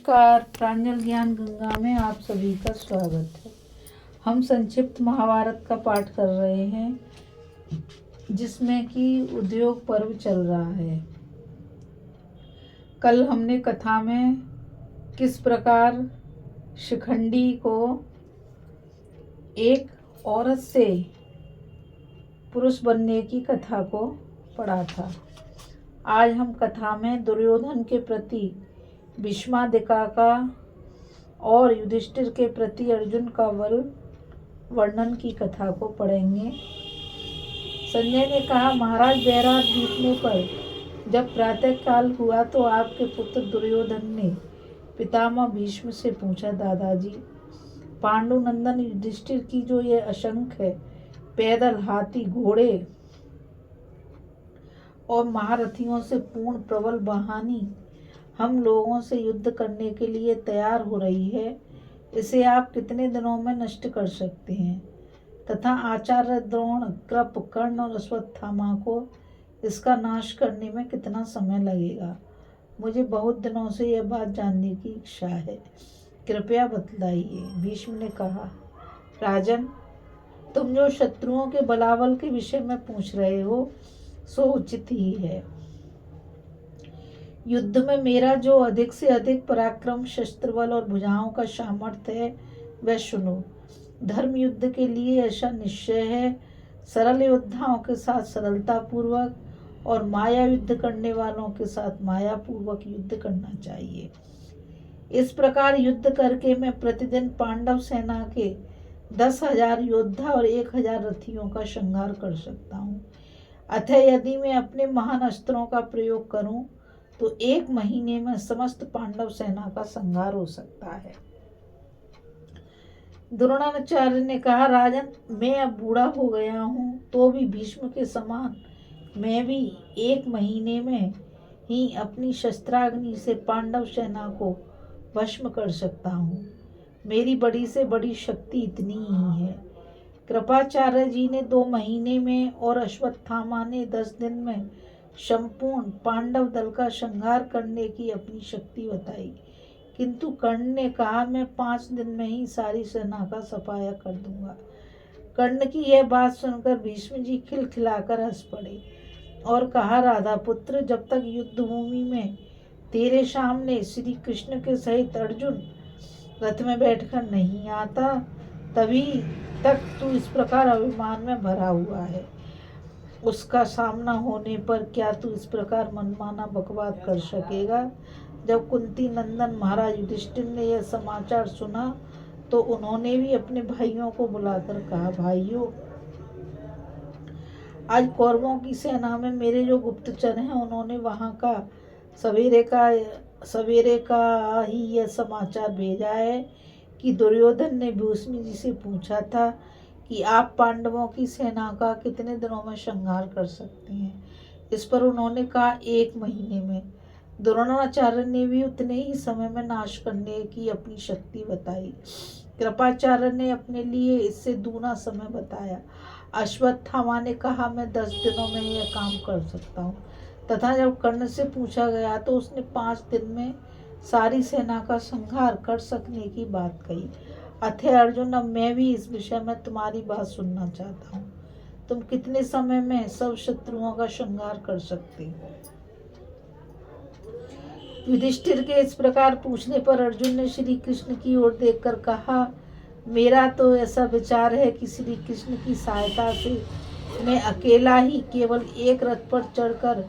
नमस्कार। प्रांजल ज्ञान गंगा में आप सभी का स्वागत है। हम संक्षिप्त महाभारत का पाठ कर रहे हैं, जिसमें कि उद्योग पर्व चल रहा है। कल हमने कथा में किस प्रकार शिखंडी को एक औरत से पुरुष बनने की कथा को पढ़ा था। आज हम कथा में दुर्योधन के प्रति भीष्मादिका का और युधिष्ठिर के प्रति अर्जुन का बल वर्णन की कथा को पढ़ेंगे। संजय ने कहा, महाराज, बैराग बीतने पर जब प्रातः काल हुआ तो आपके पुत्र दुर्योधन ने पितामह भीष्म से पूछा, दादाजी, पांडुनंदन युधिष्ठिर की जो ये असंख्य पैदल, हाथी, घोड़े और महारथियों से पूर्ण प्रबल वाहिनी हम लोगों से युद्ध करने के लिए तैयार हो रही है, इसे आप कितने दिनों में नष्ट कर सकते हैं? तथा आचार्य द्रोण, कृप, कर्ण और अश्वत्थामा को इसका नाश करने में कितना समय लगेगा? मुझे बहुत दिनों से यह बात जानने की इच्छा है, कृपया बतलाइए। भीष्म ने कहा, राजन, तुम जो शत्रुओं के बलाबल के विषय में पूछ रहे हो सो उचित ही है। युद्ध में मेरा जो अधिक से अधिक पराक्रम, शस्त्र बल और भुजाओं का सामर्थ्य है, वह सुनो। धर्म युद्ध के लिए ऐसा निश्चय है, सरल योद्धाओं के साथ सरलता पूर्वक और माया युद्ध करने वालों के साथ माया पूर्वक युद्ध करना चाहिए। इस प्रकार युद्ध करके मैं प्रतिदिन पांडव सेना के 10,000 योद्धा और 1,000 रथियों का संहार कर सकता हूँ। अतः यदि मैं अपने महान अस्त्रों का प्रयोग करूं तो 1 महीने में समस्त पांडव सेना का संहार हो सकता है। द्रोणाचार्य ने कहा, राजन, मैं अब बूढ़ा हो गया हूँ, तो भी भीष्म के समान मैं भी 1 महीने में ही अपनी शस्त्राग्नि से पांडव सेना को भस्म कर सकता हूँ। मेरी बड़ी से बड़ी शक्ति इतनी ही है। कृपाचार्य जी ने 2 महीने में और अश्वत्थामा ने 10 दिन में संपूर्ण पांडव दल का संहार करने की अपनी शक्ति बताई, किंतु कर्ण ने कहा, मैं 5 दिन में ही सारी सेना का सफाया कर दूंगा। कर्ण की यह बात सुनकर भीष्म जी खिलखिलाकर हंस पड़े और कहा, राधा पुत्र, जब तक युद्ध भूमि में तेरे सामने श्री कृष्ण के सहित अर्जुन रथ में बैठकर नहीं आता, तभी तक तू इस प्रकार अभिमान में भरा हुआ है। उसका सामना होने पर क्या तू इस प्रकार मनमाना बकवाद कर सकेगा? जब कुंती नंदन महाराज युधिष्ठिर ने यह समाचार सुना तो उन्होंने भी अपने भाइयों को बुलाकर कहा, भाइयों, आज कौरवों की सेना में मेरे जो गुप्तचर हैं, उन्होंने वहां का सवेरे का ही यह समाचार भेजा है कि दुर्योधन ने भीष्म जी से पूछा था कि आप पांडवों की सेना का कितने दिनों में संहार कर सकते हैं। इस पर उन्होंने कहा, 1 महीने में। द्रोणाचार्य ने भी उतने ही समय में नाश करने की अपनी शक्ति बताई। कृपाचार्य ने अपने लिए इससे दूना समय बताया। अश्वत्थामा ने कहा, मैं 10 दिनों में यह काम कर सकता हूँ। तथा जब कर्ण से पूछा गया तो उसने 5 दिन में सारी सेना का संहार कर सकने की बात कही। अतः अर्जुन, अब मैं भी इस विषय में तुम्हारी बात सुनना चाहता हूँ। तुम कितने समय में सब शत्रुओं का संहार कर सकते हो? युधिष्ठिर के इस प्रकार पूछने पर अर्जुन ने श्री कृष्ण की ओर देखकर कहा, मेरा तो ऐसा विचार है कि श्री कृष्ण की सहायता से मैं अकेला ही केवल एक रथ पर चढ़कर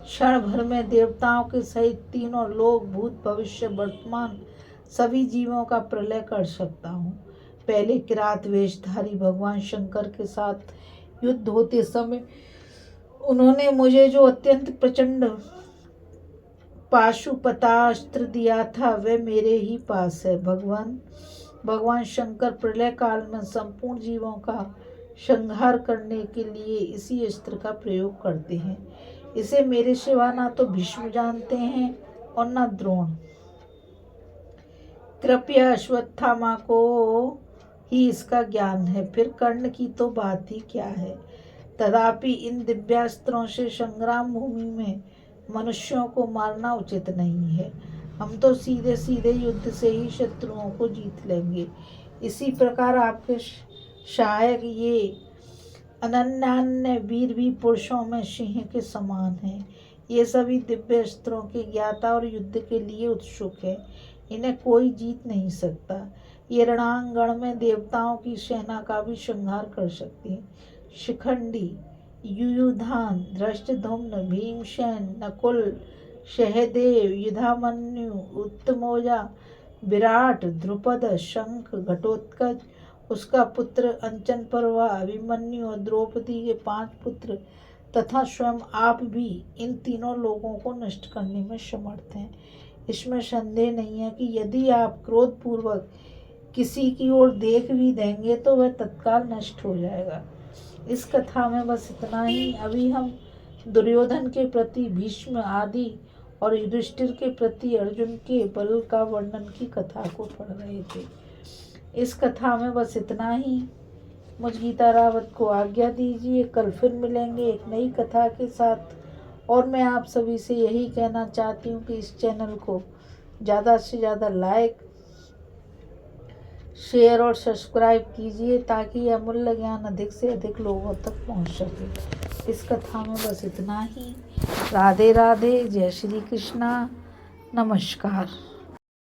क्षण भर में देवताओं के सहित तीनों लोक, भूत, भविष्य, वर्तमान सभी जीवों का प्रलय कर सकता हूँ। पहले किरात वेशधारी भगवान शंकर के साथ युद्ध होते समय उन्होंने मुझे जो अत्यंत प्रचंड पाशुपतास्त्र दिया था, वह मेरे ही पास है। भगवान शंकर प्रलय काल में संपूर्ण जीवों का संहार करने के लिए इसी अस्त्र का प्रयोग करते हैं। इसे मेरे सिवा ना तो भीष्म जानते हैं और न द्रोण। कृपया अश्वत्थामा को ही इसका ज्ञान है, फिर कर्ण की तो बात ही क्या है। तथापि इन दिव्यास्त्रों से संग्राम भूमि में मनुष्यों को मारना उचित नहीं है। हम तो सीधे सीधे युद्ध से ही शत्रुओं को जीत लेंगे। इसी प्रकार आपके सहायक ये अनन्य वीर भी पुरुषों में सिंह के समान हैं। ये सभी दिव्य अस्त्रों के ज्ञाता और युद्ध के लिए उत्सुक है। इन्हें कोई जीत नहीं सकता। ये रणांगण में देवताओं की सेना का भी संहार कर सकती है। शिखंडी, युयुधान, धृष्टद्युम्न, भीमसेन, नकुल, सहदेव, युधामन्यु, उत्तमौजा, विराट, द्रुपद, शंख, घटोत्कच, उसका पुत्र अंचनपर्वा, अभिमन्यु और द्रौपदी के 5 पुत्र तथा स्वयं आप भी इन तीनों लोगों को नष्ट करने में समर्थ हैं। इसमें संदेह नहीं है कि यदि आप क्रोधपूर्वक किसी की ओर देख भी देंगे तो वह तत्काल नष्ट हो जाएगा। इस कथा में बस इतना ही। अभी हम दुर्योधन के प्रति भीष्म आदि और युधिष्ठिर के प्रति अर्जुन के बल का वर्णन की कथा को पढ़ रहे थे। इस कथा में बस इतना ही। मुझ गीता रावत को आज्ञा दीजिए। कल फिर मिलेंगे एक नई कथा के साथ। और मैं आप सभी से यही कहना चाहती हूँ कि इस चैनल को ज़्यादा से ज़्यादा लाइक, शेयर और सब्सक्राइब कीजिए ताकि यह अमूल्य ज्ञान अधिक से अधिक लोगों तक पहुँच सके। इस कथा में बस इतना ही। राधे राधे। जय श्री कृष्णा। नमस्कार।